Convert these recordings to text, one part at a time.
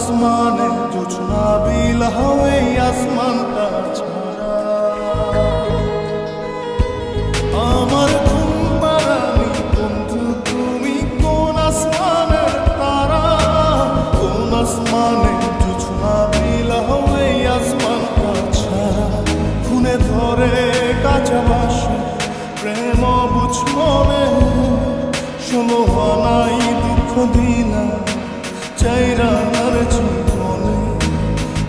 আসমানে জোছনা বিলা এই আসমানটা ছাড়া আমার ঘুম পাড়ানি বন্ধু তুমি কোন আসমানের তারা কোন আসমানে জোছনা বিলা এই আসমানটা ছাড়া খুনে ধরে কাঁচা বাসে প্রেম বুঝ মনে শোনো নাই দুঃখ দিলা চাইরার জীবনে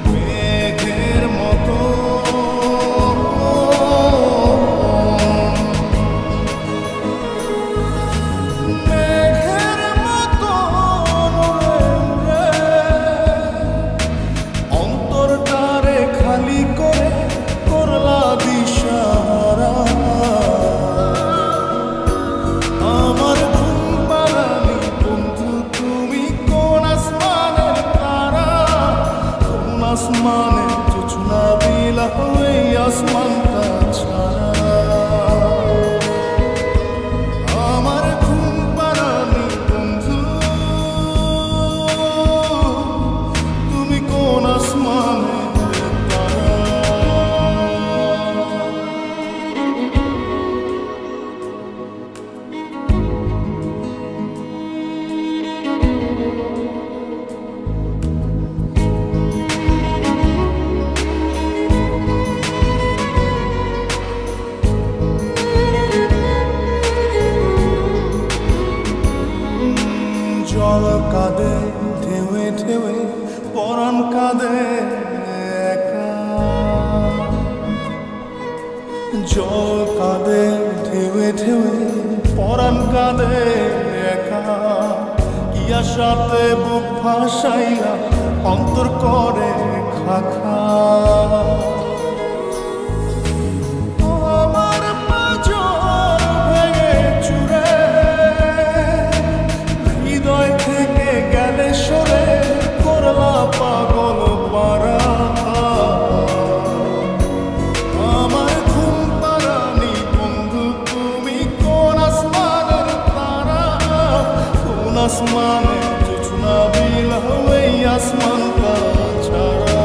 মেঘের মতো মেঘের মতো অন্তরটারে খালি করে করলা দিশাহারা আমার ঘুম পাড়ানি বন্ধু তুমি কোন আসমানের তারা কোন আসমানে জোছনা বিলা এই আসমানটা ছাড়া আমার ঘুম পাড়ানি বন্ধু তুমি কোন আসমানের তারা জল কাঁদে ঢেউে ঢেউে পরাণ কাঁদে একা জল কাঁদে ঢেউে ঢেউে পরাণ কাঁদে একা কি আশাতে বুক ভাসাইয়া অন্তর করে খাখা আমার পাঁজর ভেঙে চুরে হৃদয় থেকে গেলে সরে করলা পাগল পারা আমার ঘুম পাড়ানি বন্ধু তুমি কোন আসমানের তারা কোন আসমানে জোছনা বিলা এই আসমানটা ছাড়া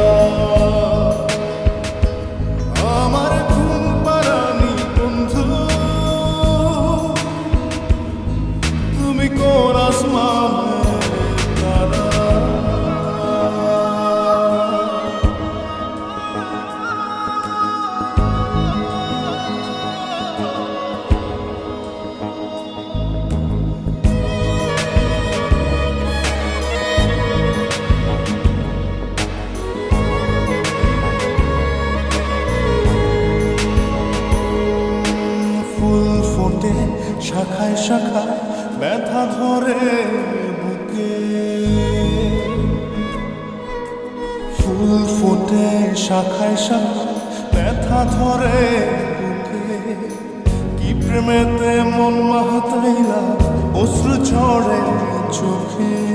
আমার ঘুম পাড়ানি বন্ধু তুমি কোন আসমানের তারা ফুল ফোটে শাখায় শাখায় ব্যথা ধরে বুকে ফুল ফোটে শাখায় শাখায় ব্যথা ধরে বুকে কি প্রেমেতে মন মাহাতাইলা অশ্রু ঝরে চোখে